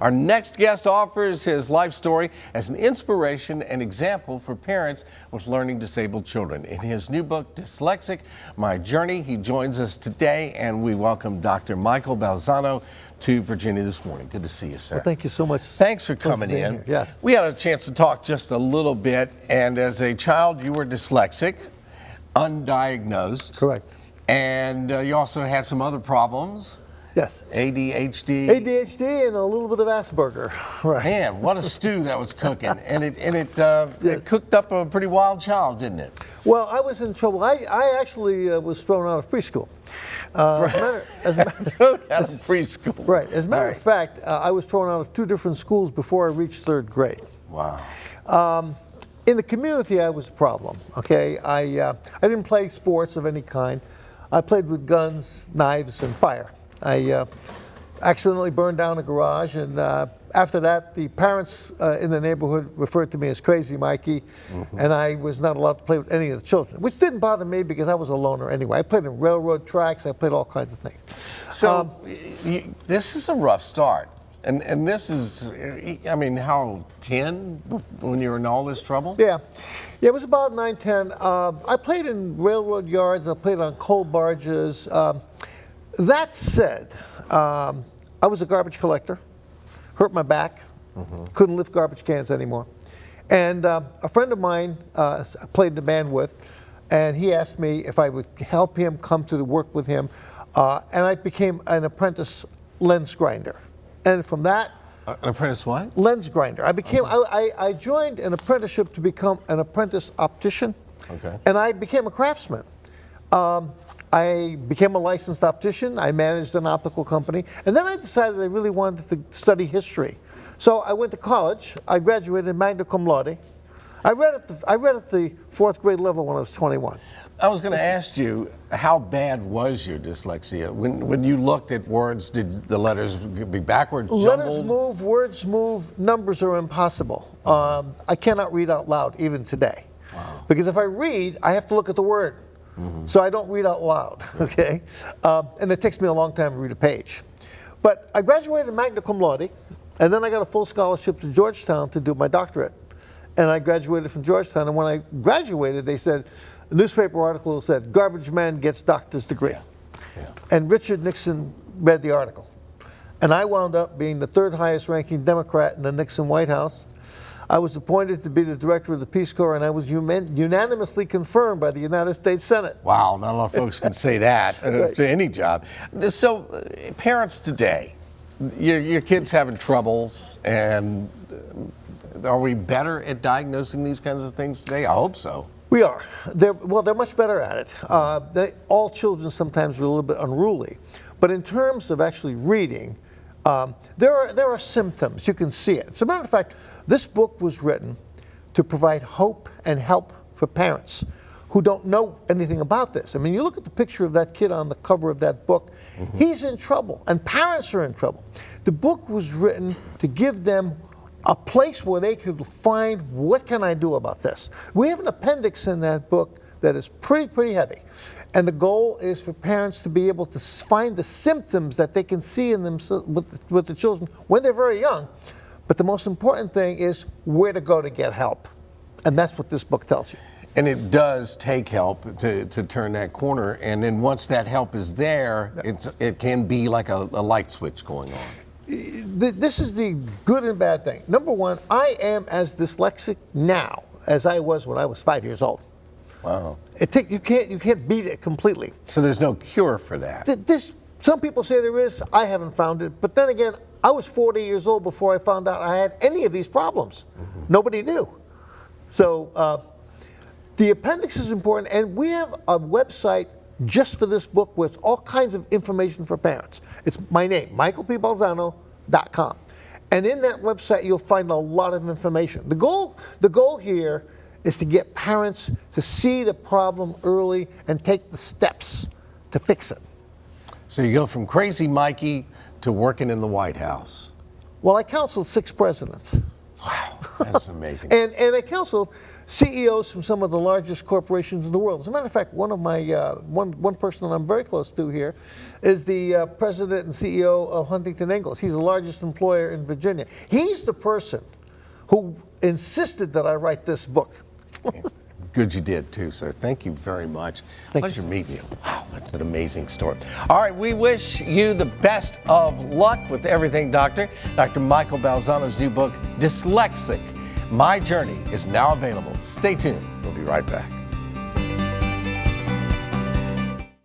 Our next guest offers his life story as an inspiration and example for parents with learning disabled children. In his new book, Dyslexic, My Journey, he joins us today, and we welcome Dr. Michael Balzano to Virginia this morning. Good to see you, sir. Well, thank you so much. Thanks for coming in. Here. Yes. We had a chance to talk just a little bit, and as a child, you were dyslexic, undiagnosed. Correct. And you also had some other problems. Yes. ADHD. ADHD and a little bit of Asperger. Right. Man, what a stew that was cooking. And it cooked up a pretty wild child, didn't it? Well, I was in trouble. I actually was thrown out of preschool. Preschool. Right. As a matter of fact, I was thrown out of 2 different schools before I reached 3rd grade. Wow. In the community, I was a problem. Okay. I didn't play sports of any kind. I played with guns, knives, and fire. I accidentally burned down a garage, and after that, the parents in the neighborhood referred to me as Crazy Mikey, and I was not allowed to play with any of the children, which didn't bother me because I was a loner anyway. I played in railroad tracks, I played all kinds of things. So this is a rough start. And this is, I mean, how, 10 when you were in all this trouble? Yeah, it was about 9, 10. I played in railroad yards, I played on coal barges. That said, I was a garbage collector, hurt my back, couldn't lift garbage cans anymore. And a friend of mine I played in the band with, and he asked me if I would help him come to work with him, and I became an apprentice lens grinder. And from that, an apprentice what? Lens grinder. I became. I joined an apprenticeship to become an apprentice optician. Okay. And I became a craftsman. I became a licensed optician. I managed an optical company, and then I decided I really wanted to study history. So I went to college. I graduated magna cum laude. I read at the 4th grade level when I was 21. I was going to ask you, how bad was your dyslexia? When you looked at words, did the letters be backwards, jumbled? Letters move, words move, numbers are impossible. I cannot read out loud even today. Wow. Because if I read, I have to look at the word. So I don't read out loud, okay? And it takes me a long time to read a page. But I graduated magna cum laude, and then I got a full scholarship to Georgetown to do my doctorate. And I graduated from Georgetown, and when I graduated, they said, a newspaper article said, garbage man gets doctor's degree. Yeah. And Richard Nixon read the article. And I wound up being the 3rd highest ranking Democrat in the Nixon White House. I was appointed to be the director of the Peace Corps, and I was unanimously confirmed by the United States Senate. Wow, not a lot of folks can say that to any job. So parents today, your kids having trouble, and are we better at diagnosing these kinds of things today? I hope so. We are. They're much better at it. All children sometimes are a little bit unruly. But in terms of actually reading, there are symptoms. You can see it. As a matter of fact, this book was written to provide hope and help for parents who don't know anything about this. I mean, you look at the picture of that kid on the cover of that book, he's in trouble, and parents are in trouble. The book was written to give them a place where they could find, what can I do about this? We have an appendix in that book that is pretty heavy. And the goal is for parents to be able to find the symptoms that they can see in themselves with the children when they're very young. But the most important thing is where to go to get help. And that's what this book tells you. And it does take help to turn that corner. And then once that help is there, it can be like a light switch going on. This is the good and bad thing. Number one, I am as dyslexic now as I was when I was 5 years old. Wow. You can't beat it completely. So there's no cure for that. Some people say there is. I haven't found it. But then again, I was 40 years old before I found out I had any of these problems. Nobody knew. So the appendix is important, and we have a website just for this book with all kinds of information for parents. It's my name, michaelpbalzano.com. And in that website, you'll find a lot of information. The goal here is to get parents to see the problem early and take the steps to fix it. So you go from Crazy Mikey to working in the White House. Well, I counseled 6 presidents. Wow. That's amazing. And I counsel CEOs from some of the largest corporations in the world. As a matter of fact, one of my one person that I'm very close to here is the president and CEO of Huntington Ingalls. He's the largest employer in Virginia. He's the person who insisted that I write this book. Good you did too, sir. Thank you very much. Thank Pleasure meeting you. Wow, that's an amazing story. All right, we wish you the best of luck with everything, Doctor. Dr. Michael Balzano's new book, Dyslexic, My Journey, is now available. Stay tuned. We'll be right back.